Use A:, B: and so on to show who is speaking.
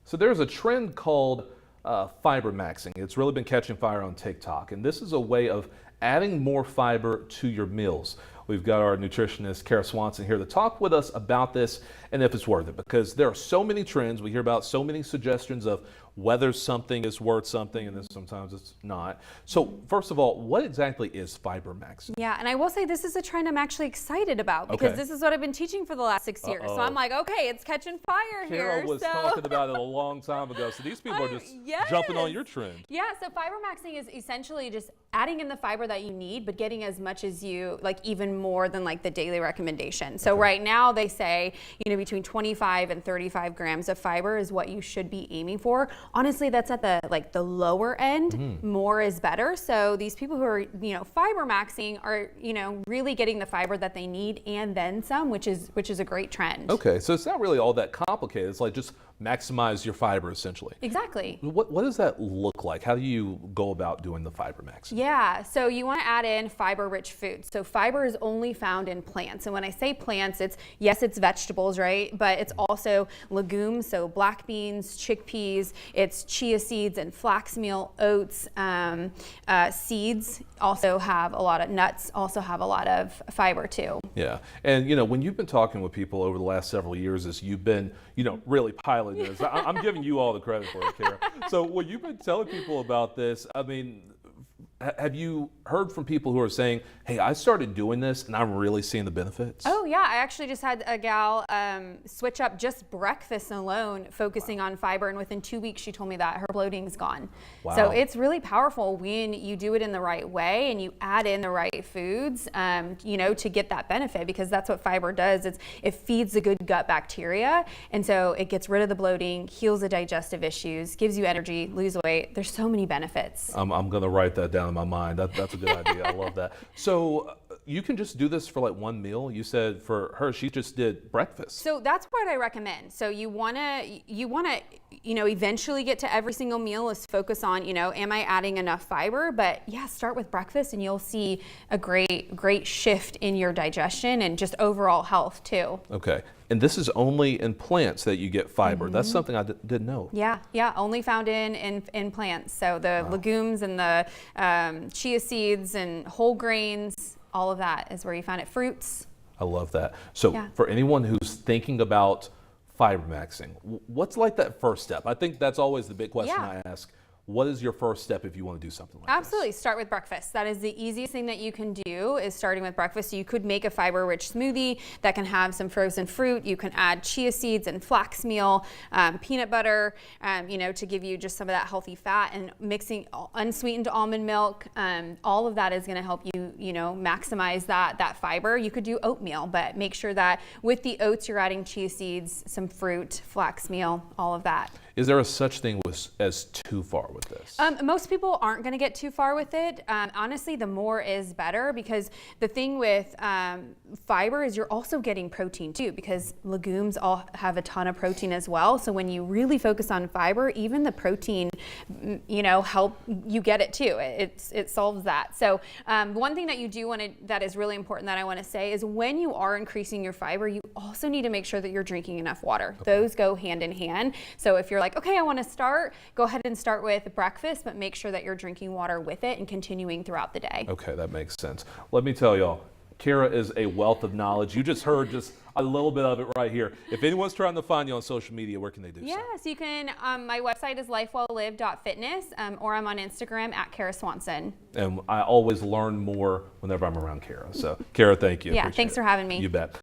A: So there's a trend called Fibermaxxing. It's really been catching fire on TikTok, and this is a way of adding more fiber to your meals. We've got our nutritionist Kara Swanson here to talk with us about this and if it's worth it, because there are so many trends. We hear about so many suggestions of whether something is worth something, and then sometimes it's not. So first of all, what exactly is Fibermaxxing?
B: Yeah, and I will say this is a trend I'm actually excited about because this is what I've been teaching for the last 6 years. So I'm like, okay, it's catching fire here.
A: Kara was talking about it a long time ago. So these people are just jumping on your trend.
B: Yeah, so Fibermaxxing is essentially just adding in the fiber that you need, but getting as much as you, like even more than like the daily recommendation. So right now they say, you know, between 25 and 35 grams of fiber is what you should be aiming for. Honestly, that's at the lower end. More is better. So these people who are, you know, Fibermaxxing are, you know, really getting the fiber that they need and then some, which is a great trend.
A: Okay, so it's not really all that complicated. It's like just maximize your fiber essentially.
B: Exactly.
A: What does that look like? How do you go about doing the Fibermaxxing?
B: Yeah, so you want to add in fiber-rich foods. So fiber is only found in plants. And when I say plants, it's vegetables, right? But it's also legumes, so black beans, chickpeas, it's chia seeds and flax meal, oats, seeds also have a lot of nuts, also have a lot of fiber too.
A: Yeah, and you know, when you've been talking with people over the last several years as you've been, you know, really piloting this, I'm giving you all the credit for it, Kara. So when you've been telling people about this, I mean, have you heard from people who are saying, hey, I started doing this and I'm really seeing the benefits?
B: Oh yeah, I actually just had a gal switch up just breakfast alone, focusing on fiber, and within 2 weeks she told me that her bloating's gone.
A: Wow.
B: So it's really powerful when you do it in the right way and you add in the right foods, you know, to get that benefit, because that's what fiber does. It feeds the good gut bacteria, and so it gets rid of the bloating, heals the digestive issues, gives you energy, lose weight. There's so many benefits.
A: I'm going to write that down in my mind. That's a good idea. I love that. So you can just do this for like one meal. You said for her, she just did breakfast.
B: So that's what I recommend. So you wanna, you know, eventually get to every single meal is focus on, you know, am I adding enough fiber? But yeah, start with breakfast and you'll see a great shift in your digestion and just overall health too.
A: Okay. And this is only in plants that you get fiber. That's something I didn't know.
B: Yeah, only found in plants. So the legumes and the chia seeds and whole grains, all of that is where you find it. Fruits.
A: I love that. So for anyone who's thinking about Fibermaxxing, what's like that first step? I think that's always the big question I ask. What is your first step if you want to do something like this?
B: Absolutely, start with breakfast. That is the easiest thing that you can do, is starting with breakfast. So you could make a fiber-rich smoothie that can have some frozen fruit. You can add chia seeds and flax meal, peanut butter, you know, to give you just some of that healthy fat, and mixing unsweetened almond milk. All of that is going to help you, you know, maximize that fiber. You could do oatmeal, but make sure that with the oats you're adding chia seeds, some fruit, flax meal, all of that.
A: Is there a such thing as too far with this?
B: Most people aren't going to get too far with it. Honestly, the more is better, because the thing with fiber is you're also getting protein too, because legumes all have a ton of protein as well. So when you really focus on fiber, even the protein, you know, help you get it too. It solves that. So one thing that you do want to, that is really important that I want to say, is when you are increasing your fiber, you also need to make sure that you're drinking enough water. Those go hand in hand. So if you're like, okay, I want to start, go ahead and start with breakfast, but make sure that you're drinking water with it and continuing throughout the day.
A: Okay, that makes sense. Let me tell y'all, Kara is a wealth of knowledge. You just heard just a little bit of it right here. If anyone's trying to find you on social media, where can they do so?
B: Yes, you can. My website is lifewelllive.fitness, or I'm on Instagram at Kara Swanson.
A: And I always learn more whenever I'm around Kara. So, Kara, thank you.
B: Yeah, thanks for having me.
A: You bet.